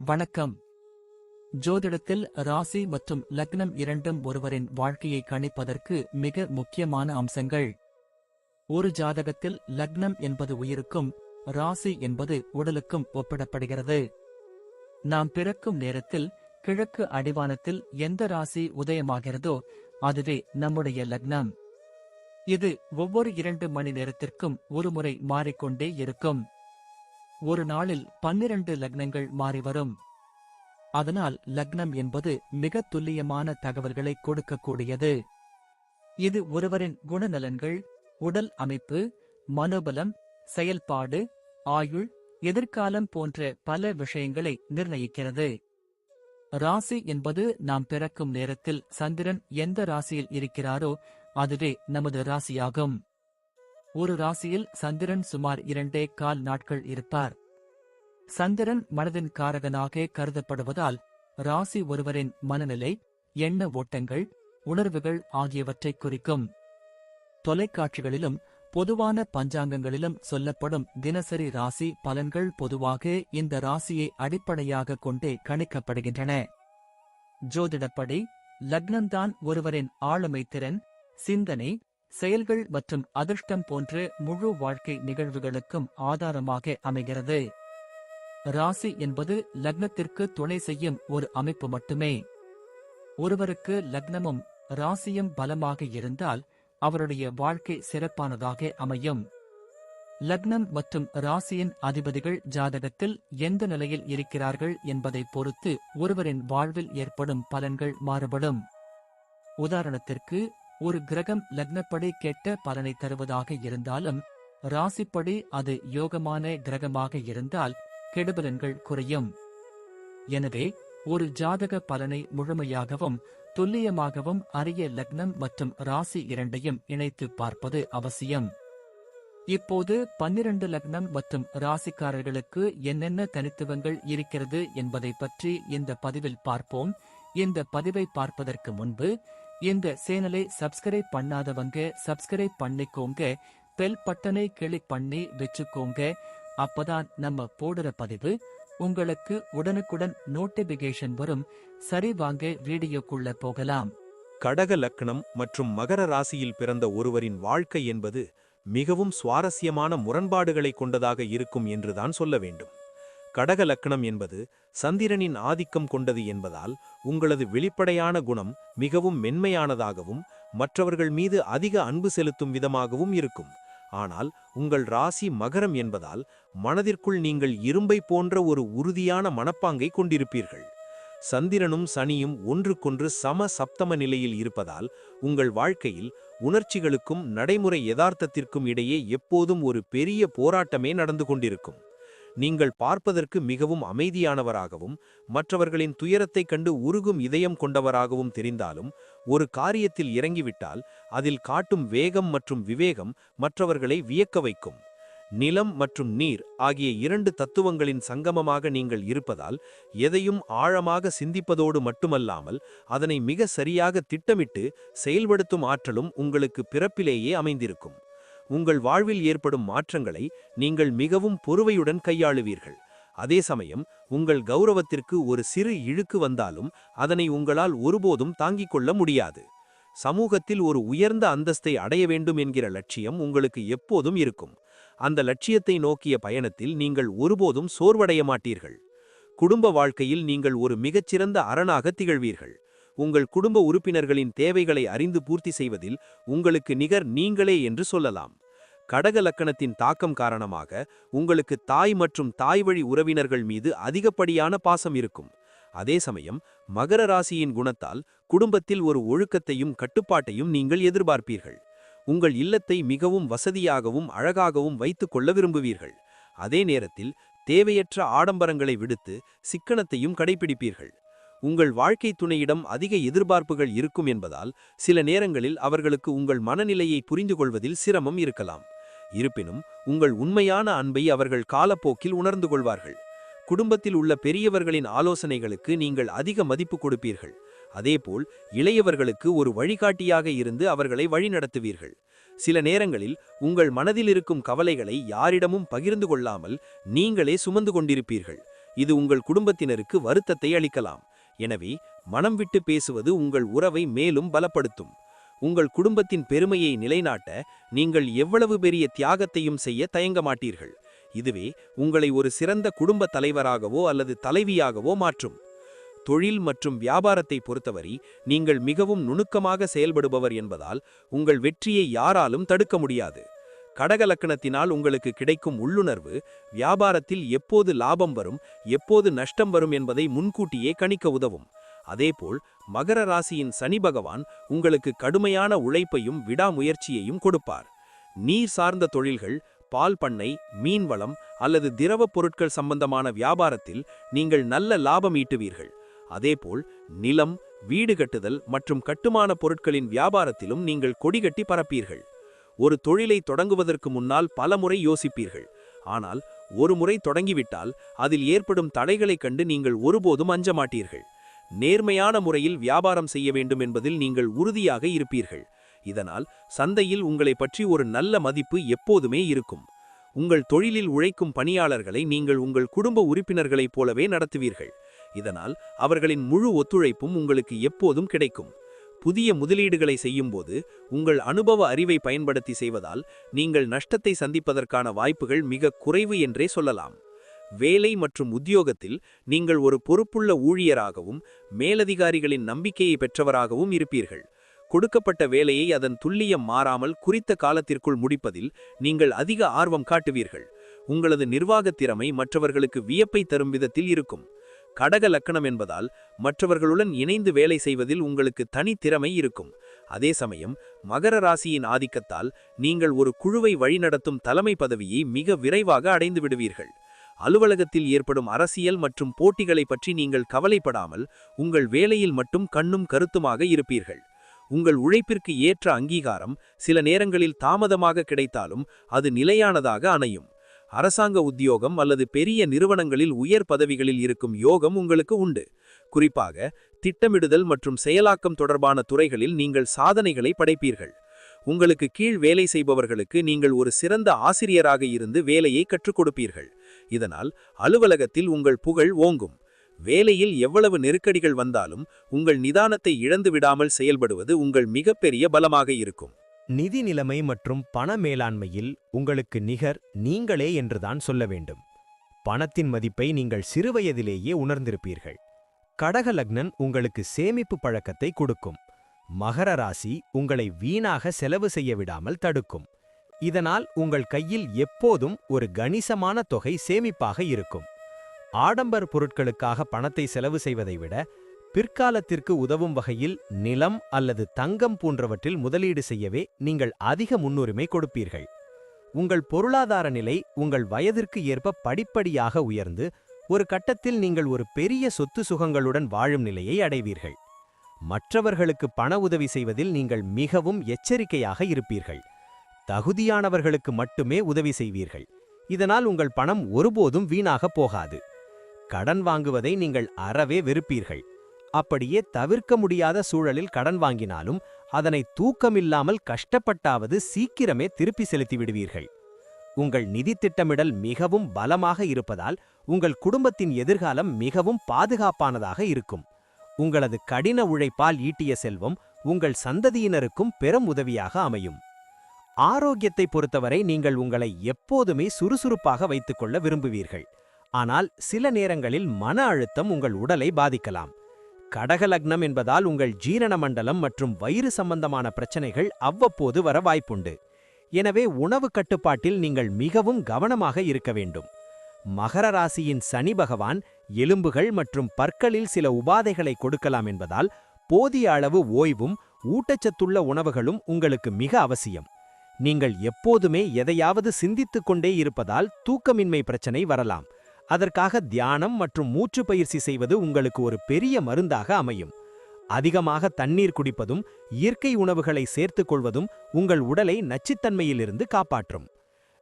வணக்கம். ஜோதிடத்தில் ராசி மற்றும் லக்னம் இரண்டும் ஒருவரின் வாழ்க்கையை கணிப்பதற்கு மிக முக்கியமான அம்சங்கள். ஒரு ஜாதகத்தில் லக்னம் என்பது உயிருக்கும், ராசி என்பது உடலுக்கும் ஒப்பிடப்படுகிறது. நாம் பிறக்கும் நேரத்தில் கிழக்கு அடிவானத்தில் எந்த ராசி உதயமாகிறதோ அதுவே நம்முடைய லக்னம். இது ஒவ்வொரு 2 மணி நேரத்திற்கும் ஒருமுறை மாறிக்கொண்டே இருக்கும். ஒரு நாளில் 12 லக்னங்கள் மாறிவரும். அதனால் லக்னம் என்பது மிக துல்லியமான தகவல்களை கொடுக்கக்கூடியது. இது ஒருவரின் குணநலன்கள், உடல் அமைப்பு, மனோபலம், செயல்பாடு, ஆயுள், எதிர்காலம் போன்ற பல விஷயங்களை நிர்ணயிக்கிறது. ராசி என்பது நாம் பிறக்கும் நேரத்தில் சந்திரன் எந்த ராசியில் இருக்கிறாரோ அதுவே நமது ராசியாகும். ஒரு ராசியில் சந்திரன் சுமார் 2.25 நாட்கள் இருப்பார். சந்திரன் மனதின் காரகனாக கருதப்படுவதால் ராசி ஒருவரின் மனநிலை, எண்ண ஓட்டங்கள், உணர்வுகள் ஆகியவற்றை குறிக்கும். தொலைக்காட்சிகளிலும் பொதுவான பஞ்சாங்கங்களிலும் சொல்லப்படும் தினசரி ராசி பலன்கள் பொதுவாக இந்த ராசியை அடிப்படையாக கொண்டே கணிக்கப்படுகின்றன. ஜோதிடப்படி லக்னம்தான் ஒருவரின் ஆளுமை திறன், சிந்தனை, செயல்கள் மற்றும் அதிர்ஷ்டம் போன்ற முழு வாழ்க்கை நிகழ்வுகளுக்கும் ஆதாரமாக அமைகிறது. ராசி என்பது லக்னத்திற்கு துணை செய்யும் ஒரு அமைப்பு மட்டுமே. ஒருவருக்கு லக்னமும் ராசியும் பலமாக இருந்தால் அவருடைய வாழ்க்கை சிறப்பானதாக அமையும். லக்னம் மற்றும் ராசியின் அதிபதிகள் ஜாதகத்தில் எந்த நிலையில் இருக்கிறார்கள் என்பதை பொறுத்து ஒருவரின் வாழ்வில் ஏற்படும் பலன்கள் மாறுபடும். உதாரணத்திற்கு, ஒரு கிரகம் லக்னப்படி கெட்ட பலனை தருவதாக இருந்தாலும் ராசிப்படி அது யோகமான கிரகமாக இருந்தால் கெடுபலன்கள் குறையும். எனவே ஒரு ஜாதக பலனை முழுமையாகவும் துல்லியமாகவும் அறிய லக்னம் மற்றும் ராசி இரண்டையும் இணைத்து பார்ப்பது அவசியம். இப்போது 12 லக்னம் மற்றும் ராசிக்காரர்களுக்கு என்னென்ன தனித்துவங்கள் இருக்கிறது என்பதை பற்றி இந்த பதிவில் பார்ப்போம். இந்த பதிவை பார்ப்பதற்கு முன்பு இந்த சேனலை சப்ஸ்கிரைப் பண்ணாதவங்க சப்ஸ்கிரைப் பண்ணிக்கோங்க, பெல் பட்டனை கிளிக் பண்ணி வச்சுக்கோங்க. அப்பதான் நம்ம போடுற பதிவு உங்களுக்கு உடனுக்குடன் நோட்டிபிகேஷன் வரும். சரி, வாங்க வீடியோக்குள்ள போகலாம். கடக லக்னம் மற்றும் மகர ராசியில் பிறந்த ஒருவரின் வாழ்க்கை என்பது மிகவும் சுவாரஸ்யமான முரண்பாடுகளை கொண்டதாக இருக்கும் என்றுதான் சொல்ல வேண்டும். கடக லக்னம் என்பது சந்திரனின் ஆதிக்கம் கொண்டது என்பதால் உங்களது வெளிப்படையான குணம் மிகவும் மென்மையானதாகவும் மற்றவர்கள் மீது அதிக அன்பு செலுத்தும் விதமாகவும் இருக்கும். ஆனால் உங்கள் ராசி மகரம் என்பதால் மனதிற்குள் நீங்கள் இரும்பை போன்ற ஒரு உறுதியான மனப்பாங்கை கொண்டிருப்பீர்கள். சந்திரனும் சனியும் ஒன்றுக்கொன்று சம சப்தம நிலையில் இருப்பதால் உங்கள் வாழ்க்கையில் உணர்ச்சிகளுக்கும் நடைமுறை யதார்த்தத்திற்கும் இடையே எப்போதும் ஒரு பெரிய போராட்டமே நடந்து கொண்டிருக்கும். நீங்கள் பார்ப்பதற்கு மிகவும் அமைதியானவராகவும் மற்றவர்களின் துயரத்தைக் கண்டு உருகும் இதயம் கொண்டவராகவும் தெரிந்தாலும் ஒரு காரியத்தில் இறங்கிவிட்டால் அதில் காட்டும் வேகம் மற்றும் விவேகம் மற்றவர்களை வியக்க வைக்கும். நிலம் மற்றும் நீர் ஆகிய 2 தத்துவங்களின் சங்கமமாக நீங்கள் இருப்பதால் எதையும் ஆழமாக சிந்திப்பதோடு மட்டுமல்லாமல் அதனை மிக சரியாக திட்டமிட்டு செயல்படுத்தும் ஆற்றலும் உங்களுக்கு பிறப்பிலேயே அமைந்திருக்கும். உங்கள் வாழ்வில் ஏற்படும் மாற்றங்களை நீங்கள் மிகவும் பொறுமையுடன் கையாளுவீர்கள். அதே சமயம் உங்கள் கௌரவத்திற்கு ஒரு சிறு இழுக்கு வந்தாலும் அதனை உங்களால் ஒருபோதும் தாங்கிக் கொள்ள முடியாது. சமூகத்தில் ஒரு உயர்ந்த அந்தஸ்தை அடைய வேண்டும் என்கிற லட்சியம் உங்களுக்கு எப்போதும் இருக்கும். அந்த லட்சியத்தை நோக்கிய பயணத்தில் நீங்கள் ஒருபோதும் சோர்வடைய மாட்டீர்கள். குடும்ப வாழ்க்கையில் நீங்கள் ஒரு மிகச்சிறந்த அரணாக திகழ்வீர்கள். உங்கள் குடும்ப உறுப்பினர்களின் தேவைகளை அறிந்து பூர்த்தி செய்வதில் உங்களுக்கு நிகர் நீங்களே என்று சொல்லலாம். கடக லக்கணத்தின் தாக்கம் காரணமாக உங்களுக்கு தாய் மற்றும் தாய் வழி உறவினர்கள் மீது அதிகப்படியான பாசம் இருக்கும். அதே சமயம் மகர ராசியின் குணத்தால் குடும்பத்தில் ஒரு ஒழுக்கத்தையும் கட்டுப்பாட்டையும் நீங்கள் எதிர்பார்ப்பீர்கள். உங்கள் இல்லத்தை மிகவும் வசதியாகவும் அழகாகவும் வைத்துக் கொள்ள விரும்புவீர்கள். அதே நேரத்தில் தேவையற்ற ஆடம்பரங்களை விடுத்து சிக்கனத்தையும் கடைபிடிப்பீர்கள். உங்கள் வாழ்க்கை துணையிடம் அதிக எதிர்பார்ப்புகள் இருக்கும் என்பதால் சில நேரங்களில் அவர்களுக்கு உங்கள் மனநிலையை புரிந்து கொள்வதில் சிரமம் இருக்கலாம். இருப்பினும் உங்கள் உண்மையான அன்பை அவர்கள் காலப்போக்கில் உணர்ந்து கொள்வார்கள். குடும்பத்தில் உள்ள பெரியவர்களின் ஆலோசனைகளுக்கு நீங்கள் அதிக மதிப்பு கொடுப்பீர்கள். அதேபோல் இளையவர்களுக்கு ஒரு வழிகாட்டியாக இருந்து அவர்களை வழிநடத்துவீர்கள். சில நேரங்களில் உங்கள் மனதில் இருக்கும் கவலைகளை யாரிடமும் பகிர்ந்து கொள்ளாமல் நீங்களே சுமந்து கொண்டிருப்பீர்கள். இது உங்கள் குடும்பத்தினருக்கு வருத்தத்தை அளிக்கலாம். எனவே மனம் விட்டு பேசுவது உங்கள் உறவை மேலும் பலப்படுத்தும். உங்கள் குடும்பத்தின் பெருமையை நிலைநாட்ட நீங்கள் எவ்வளவு பெரிய தியாகத்தையும் செய்ய தயங்க மாட்டீர்கள். இதுவே உங்களை ஒரு சிறந்த குடும்ப தலைவராகவோ அல்லது தலைவியாகவோ மாற்றும். தொழில் மற்றும் வியாபாரத்தை பொறுத்தவரை நீங்கள் மிகவும் நுணுக்கமாக செயல்படுபவர் என்பதால் உங்கள் வெற்றியை யாராலும் தடுக்க முடியாது. கடக லக்கணத்தினால் உங்களுக்கு கிடைக்கும் உள்ளுணர்வு வியாபாரத்தில் எப்போது லாபம் வரும், எப்போது நஷ்டம் வரும் என்பதை முன்கூட்டியே கணிக்க உதவும். அதேபோல் மகர ராசியின் சனி பகவான் உங்களுக்கு கடுமையான உழைப்பையும் விடாமுயற்சியையும் கொடுப்பார். நீர் சார்ந்த தொழில்கள், பால் பண்ணை, மீன்வளம் அல்லது திரவப் பொருட்கள் சம்பந்தமான வியாபாரத்தில் நீங்கள் நல்ல லாபம் ஈட்டுவீர்கள். அதேபோல் நிலம், வீடு கட்டுதல் மற்றும் கட்டுமான பொருட்களின் வியாபாரத்திலும் நீங்கள் கொடிகட்டி பறப்பீர்கள். ஒரு தொழிலை தொடங்குவதற்கு முன்னால் பலமுறை யோசிப்பீர்கள். ஆனால் ஒரு முறை தொடங்கிவிட்டால் அதில் ஏற்படும் தடைகளைக் கண்டு நீங்கள் ஒருபோதும் அஞ்ச மாட்டீர்கள். நேர்மையான முறையில் வியாபாரம் செய்ய வேண்டும் என்பதில் நீங்கள் உறுதியாக இருப்பீர்கள். இதனால் சந்தையில் உங்களை பற்றி ஒரு நல்ல மதிப்பு எப்போதுமே இருக்கும். உங்கள் தொழிலில் உழைக்கும் பணியாளர்களை நீங்கள் உங்கள் குடும்ப உறுப்பினர்களைப் போலவே நடத்துவீர்கள். இதனால் அவர்களின் முழு ஒத்துழைப்பும் உங்களுக்கு எப்போதும் கிடைக்கும். புதிய முதலீடுகளை செய்யும்போது உங்கள் அனுபவ அறிவை பயன்படுத்தி செய்வதால் நீங்கள் நஷ்டத்தை சந்திப்பதற்கான வாய்ப்புகள் மிக குறைவு என்றே சொல்லலாம். வேலை மற்றும் உத்தியோகத்தில் நீங்கள் ஒரு பொறுப்புள்ள ஊழியராகவும் மேலதிகாரிகளின் நம்பிக்கையை பெற்றவராகவும் இருப்பீர்கள். கொடுக்கப்பட்ட வேலையை அதன் துல்லியம் மாறாமல் குறித்த காலத்திற்குள் முடிப்பதில் நீங்கள் அதிக ஆர்வம் காட்டுவீர்கள். உங்களது நிர்வாகத் திறமை மற்றவர்களுக்கு வியப்பை தரும் விதத்தில் இருக்கும். கடக லக்கணம் என்பதால் மற்றவர்களுடன் இணைந்து வேலை செய்வதில் உங்களுக்கு தனி திறமை இருக்கும். அதே சமயம் மகர ராசியின் ஆதிக்கத்தால் நீங்கள் ஒரு குழுவை வழிநடத்தும் தலைமை பதவியை மிக விரைவாக அடைந்து விடுவீர்கள். அலுவலகத்தில் ஏற்படும் அரசியல் மற்றும் போட்டிகளை பற்றி நீங்கள் கவலைப்படாமல் உங்கள் வேலையில் மட்டும் கண்ணும் கருத்துமாக இருப்பீர்கள். உங்கள் உழைப்பிற்கு ஏற்ற அங்கீகாரம் சில நேரங்களில் தாமதமாக கிடைத்தாலும் அது நிலையானதாக அமையும். அரசாங்க உத்தியோகம் அல்லது பெரிய நிறுவனங்களில் உயர் பதவிகளில் இருக்கும் யோகம் உங்களுக்கு உண்டு. குறிப்பாக திட்டமிடுதல் மற்றும் செயலாக்கம் தொடர்பான துறைகளில் நீங்கள் சாதனைகளை படைப்பீர்கள். உங்களுக்கு கீழ் வேலை செய்பவர்களுக்கு நீங்கள் ஒரு சிறந்த ஆசிரியராக இருந்து வேலையை கற்றுக் கொடுப்பீர்கள். இதனால் அலுவலகத்தில் உங்கள் புகழ் ஓங்கும். வேலையில் எவ்வளவு நெருக்கடிகள் வந்தாலும் உங்கள் நிதானத்தை இழந்து விடாமல் செயல்படுவது உங்கள் மிகப்பெரிய பலமாக இருக்கும். நிதி நிலைமை மற்றும் பண மேலாண்மையில் உங்களுக்கு நிகர் நீங்களே என்றுதான் சொல்ல வேண்டும். பணத்தின் மதிப்பை நீங்கள் சிறுவயதிலேயே உணர்ந்திருப்பீர்கள். கடக லக்னன் உங்களுக்கு சேமிப்பு பழக்கத்தை கொடுக்கும். மகர ராசி உங்களை வீணாக செலவு செய்ய விடாமல் தடுக்கும். இதனால் உங்கள் கையில் எப்போதும் ஒரு கணிசமான தொகை சேமிப்பாக இருக்கும். ஆடம்பர பொருட்களுக்காக பணத்தை செலவு செய்வதை விட பிற்காலத்திற்கு உதவும் வகையில் நிலம் அல்லது தங்கம் போன்றவற்றில் முதலீடு செய்யவே நீங்கள் அதிக முன்னுரிமை கொடுப்பீர்கள். உங்கள் பொருளாதார நிலை உங்கள் வயதிற்கு ஏற்ப படிப்படியாக உயர்ந்து ஒரு கட்டத்தில் நீங்கள் ஒரு பெரிய சொத்து சுகங்களுடன் வாழும் நிலையை அடைவீர்கள். மற்றவர்களுக்கு பண உதவி செய்வதில் நீங்கள் மிகவும் எச்சரிக்கையாக இருப்பீர்கள். தகுதியானவர்களுக்கு மட்டுமே உதவி செய்வீர்கள். இதனால் உங்கள் பணம் ஒருபோதும் வீணாக போகாது. கடன் வாங்குவதை நீங்கள் அறவே வெறுப்பீர்கள். அப்படியே தவிர்க்க முடியாத சூழலில் கடன் வாங்கினாலும் அதனை தூக்கமில்லாமல் கஷ்டப்பட்டாவது சீக்கிரமே திருப்பி செலுத்தி விடுவீர்கள். உங்கள் நிதி திட்டமிடல் மிகவும் பலமாக இருப்பதால் உங்கள் குடும்பத்தின் எதிர்காலம் மிகவும் பாதுகாப்பானதாக இருக்கும். உங்களது கடின உழைப்பால் ஈட்டிய செல்வம் உங்கள் சந்ததியினருக்கும் பெரும் உதவியாக அமையும். ஆரோக்கியத்தை பொறுத்தவரை நீங்கள் உங்களை எப்போதுமே சுறுசுறுப்பாக வைத்துக்கொள்ள விரும்புவீர்கள். ஆனால் சில நேரங்களில் மன அழுத்தம் உங்கள் உடலை பாதிக்கலாம். கடக லக்னம் என்பதால் உங்கள் ஜீரண மண்டலம் மற்றும் வயிறு சம்பந்தமான பிரச்சனைகள் அவ்வப்போது வர வாய்ப்புண்டு. எனவே உணவு கட்டுப்பாட்டில் நீங்கள் மிகவும் கவனமாக இருக்க வேண்டும். மகர ராசியின் சனி பகவான் எலும்புகள் மற்றும் பற்களில் சில உபாதைகளை கொடுக்கலாம் என்பதால் போதிய அளவு ஓய்வும் ஊட்டச்சத்துள்ள உணவுகளும் உங்களுக்கு மிக அவசியம். நீங்கள் எப்போதுமே எதையாவது சிந்தித்துக் கொண்டே இருப்பதால் தூக்கமின்மை பிரச்சனை வரலாம். அதற்காக தியானம் மற்றும் மூச்சு பயிற்சி செய்வது உங்களுக்கு ஒரு பெரிய மருந்தாக அமையும். அதிகமாக தண்ணீர் குடிப்பதும் இயற்கை உணவுகளை சேர்த்துக் கொள்வதும் உங்கள் உடலை நச்சுத்தன்மையிலிருந்து காப்பாற்றும்.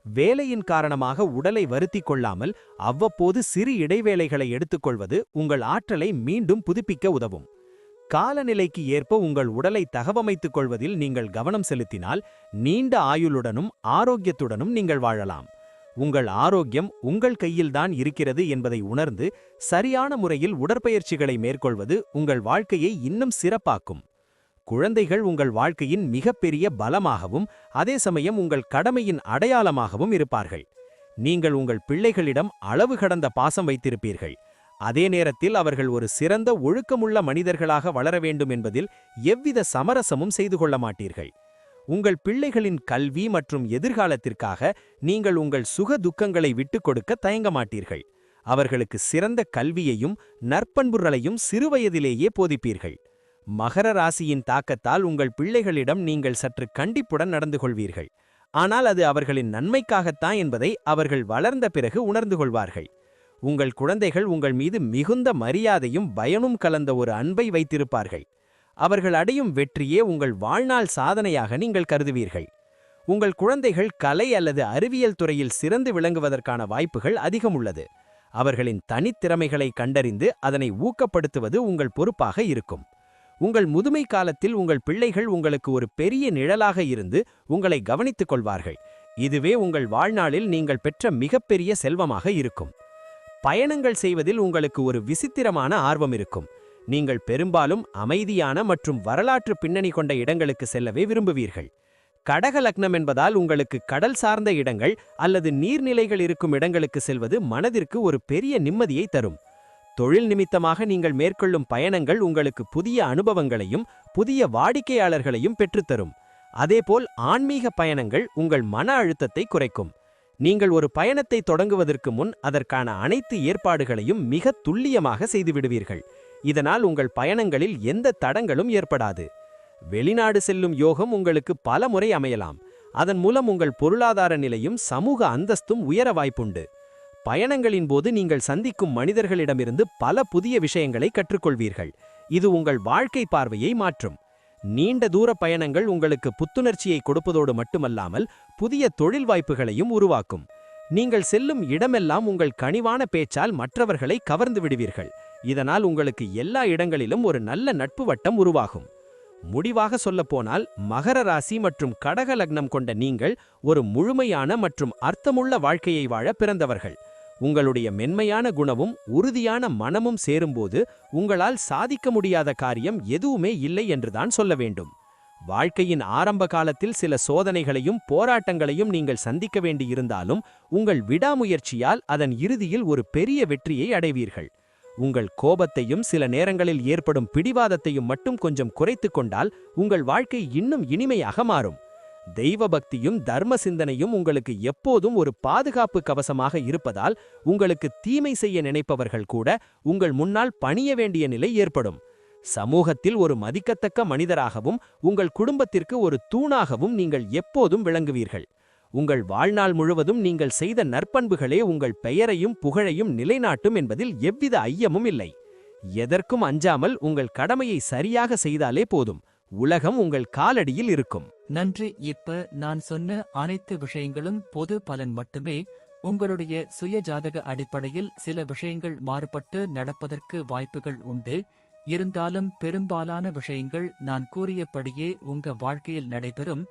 வேலையின் காரணமாக உடலை வருத்திக் கொள்ளாமல் அவ்வப்போது சிறு இடைவேளைகளை எடுத்துக்கொள்வது உங்கள் ஆற்றலை மீண்டும் புதுப்பிக்க உதவும். காலநிலைக்கு ஏற்ப உங்கள் உடலை தகவமைத்துக் கொள்வதில் நீங்கள் கவனம் செலுத்தினால் நீண்ட ஆயுளுடனும் ஆரோக்கியத்துடனும் நீங்கள் வாழலாம். உங்கள் ஆரோக்கியம் உங்கள் கையில்தான் இருக்கிறது என்பதை உணர்ந்து சரியான முறையில் உடற்பயிற்சிகளை மேற்கொள்வது உங்கள் வாழ்க்கையை இன்னும் சிறப்பாக்கும். குழந்தைகள் உங்கள் வாழ்க்கையின் மிகப்பெரிய பலமாகவும் அதே சமயம் உங்கள் கடமையின் அடையாளமாகவும் இருப்பார்கள். நீங்கள் உங்கள் பிள்ளைகளிடம் அளவு கடந்த பாசம் வைத்திருப்பீர்கள். அதே நேரத்தில் அவர்கள் ஒரு சிறந்த ஒழுக்கமுள்ள மனிதர்களாக வளர வேண்டும் என்பதில் எவ்வித சமரசமும் செய்து கொள்ள மாட்டீர்கள். உங்கள் பிள்ளைகளின் கல்வி மற்றும் எதிர்காலத்திற்காக நீங்கள் உங்கள் சுக துக்கங்களை விட்டுக் கொடுக்க தயங்க மாட்டீர்கள். அவர்களுக்கு சிறந்த கல்வியையும் நற்பண்புகளையும் சிறுவயதிலேயே போதிப்பீர்கள். மகர ராசியின் தாக்கத்தால் உங்கள் பிள்ளைகளிடம் நீங்கள் சற்று கண்டிப்புடன் நடந்து கொள்வீர்கள். ஆனால் அது அவர்களின் நன்மைக்காகத்தான் என்பதை அவர்கள் வளர்ந்த பிறகு உணர்ந்து கொள்வார்கள். உங்கள் குழந்தைகள் உங்கள் மீது மிகுந்த மரியாதையும் பயனும் கலந்த ஒரு அன்பை வைத்திருப்பார்கள். அவர்கள் அடையும் வெற்றியே உங்கள் வாழ்நாள் சாதனையாக நீங்கள் கருதுவீர்கள். உங்கள் குழந்தைகள் கலை அல்லது அறிவியல் துறையில் சிறந்து விளங்குவதற்கான வாய்ப்புகள் அதிகம் உள்ளது. அவர்களின் தனித்திறமைகளை கண்டறிந்து அதனை ஊக்கப்படுத்துவது உங்கள் பொறுப்பாக இருக்கும். உங்கள் முதுமை காலத்தில் உங்கள் பிள்ளைகள் உங்களுக்கு ஒரு பெரிய நிழலாக இருந்து உங்களை கவனித்துக் கொள்வார்கள். இதுவே உங்கள் வாழ்நாளில் நீங்கள் பெற்ற மிகப்பெரிய செல்வமாக இருக்கும். பயணங்கள் செய்வதில் உங்களுக்கு ஒரு விசித்திரமான ஆர்வம் இருக்கும். நீங்கள் பெரும்பாலும் அமைதியான மற்றும் வரலாற்று பின்னணி கொண்ட இடங்களுக்கு செல்லவே விரும்புவீர்கள். கடக லக்னம் என்பதால் உங்களுக்கு கடல் சார்ந்த இடங்கள் அல்லது நீர்நிலைகள் இருக்கும் இடங்களுக்கு செல்வது மனதிற்கு ஒரு பெரிய நிம்மதியை தரும். தொழில் நிமித்தமாக நீங்கள் மேற்கொள்ளும் பயணங்கள் உங்களுக்கு புதிய அனுபவங்களையும் புதிய வாடிக்கையாளர்களையும் பெற்றுத்தரும். அதேபோல் ஆன்மீக பயணங்கள் உங்கள் மன அழுத்தத்தை குறைக்கும். நீங்கள் ஒரு பயணத்தை தொடங்குவதற்கு முன் அதற்கான அனைத்து ஏற்பாடுகளையும் மிக துல்லியமாக செய்துவிடுவீர்கள். இதனால் உங்கள் பயணங்களில் எந்த தடங்களும் ஏற்படாது. வெளிநாடு செல்லும் யோகம் உங்களுக்கு பல முறை அமையலாம். அதன் மூலம் உங்கள் பொருளாதார நிலையும் சமூக அந்தஸ்தும் உயர வாய்ப்புண்டு. பயணங்களின் போது நீங்கள் சந்திக்கும் மனிதர்களிடமிருந்து பல புதிய விஷயங்களை கற்றுக்கொள்வீர்கள். இது உங்கள் வாழ்க்கை பார்வையை மாற்றும். நீண்ட தூர பயணங்கள் உங்களுக்கு புத்துணர்ச்சியை கொடுப்பதோடு மட்டுமல்லாமல் புதிய தொழில் வாய்ப்புகளையும் உருவாக்கும். நீங்கள் செல்லும் இடமெல்லாம் உங்கள் கனிவான பேச்சால் மற்றவர்களை கவர்ந்து விடுவீர்கள். இதனால் உங்களுக்கு எல்லா இடங்களிலும் ஒரு நல்ல நட்பு வட்டம் உருவாகும். முடிவாக சொல்லப்போனால் மகர ராசி மற்றும் கடக லக்னம் கொண்ட நீங்கள் ஒரு முழுமையான மற்றும் அர்த்தமுள்ள வாழ்க்கையை வாழ பிறந்தவர்கள். உங்களுடைய மென்மையான குணமும் உறுதியான மனமும் சேரும்போது உங்களால் சாதிக்க முடியாத காரியம் எதுவுமே இல்லை என்றுதான் சொல்ல வேண்டும். வாழ்க்கையின் ஆரம்ப காலத்தில் சில சோதனைகளையும் போராட்டங்களையும் நீங்கள் சந்திக்க வேண்டியிருந்தாலும் உங்கள் விடாமுயற்சியால் அதன் இறுதியில் ஒரு பெரிய வெற்றியை அடைவீர்கள். உங்கள் கோபத்தையும் சில நேரங்களில் ஏற்படும் பிடிவாதத்தையும் மட்டும் கொஞ்சம் குறைத்து கொண்டால் உங்கள் வாழ்க்கை இன்னும் இனிமையாக மாறும். தெய்வ பக்தியும் தர்ம சிந்தனையும் உங்களுக்கு எப்போதும் ஒரு பாதுகாப்பு கவசமாக இருப்பதால் உங்களுக்கு தீமை செய்ய நினைப்பவர்கள் கூட உங்கள் முன்னால் பணிய வேண்டிய நிலை ஏற்படும். சமூகத்தில் ஒரு மதிக்கத்தக்க மனிதராகவும் உங்கள் குடும்பத்திற்கு ஒரு தூணாகவும் நீங்கள் எப்போதும் விளங்குவீர்கள். உங்கள் வாழ்நாள் முழுவதும் நீங்கள் செய்த நற்பண்புகளே உங்கள் பெயரையும் புகழையும் நிலைநாட்டும் என்பதில் எவ்வித ஐயமும் இல்லை. எதற்கும் அஞ்சாமல் உங்கள் கடமையை சரியாக செய்தாலே போதும். உலகம் உங்கள் காலடியில் இருக்கும். நன்றி. இப்ப நான் சொன்ன அனைத்து விஷயங்களும் பொது பலன் மட்டுமே. உங்களுடைய சுய ஜாதக அடிப்படையில் சில விஷயங்கள் மாறுபட்டு நடப்பதற்கு வாய்ப்புகள் உண்டு. இருந்தாலும் பெரும்பாலான விஷயங்கள் நான் கூறியபடியே உங்க வாழ்க்கையில் நடைபெறும்.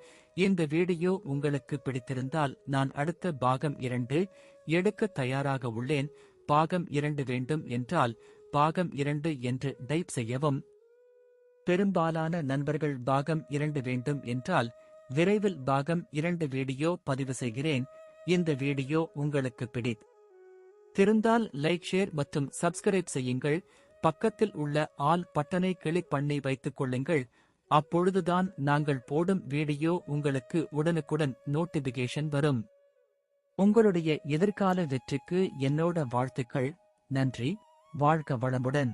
இந்த வீடியோ உங்களுக்கு பிடித்திருந்தால் நான் அடுத்த பாகம் 2 எடுக்க தயாராக உள்ளேன். பாகம் 2 வேண்டும் என்றால் பாகம் 2 என்று டைப் செய்யவும். பெரும்பாலான நண்பர்கள் பாகம் 2 வேண்டும் என்றால் விரைவில் பாகம் 2 வீடியோ பதிவு செய்கிறேன். இந்த வீடியோ உங்களுக்கு பிடித்திருந்தால் லைக், ஷேர் மற்றும் சப்ஸ்கிரைப் செய்யுங்கள். பக்கத்தில் உள்ள ஆல் பட்டனை கிளிக் பண்ணி வைத்துக் கொள்ளுங்கள். அப்பொழுதுதான் நாங்கள் போடும் வீடியோ உங்களுக்கு உடனுக்குடன் நோட்டிபிகேஷன் வரும். உங்களுடைய எதிர்கால வெற்றிக்கு என்னோட வாழ்த்துக்கள். நன்றி. வாழ்க வளமுடன்.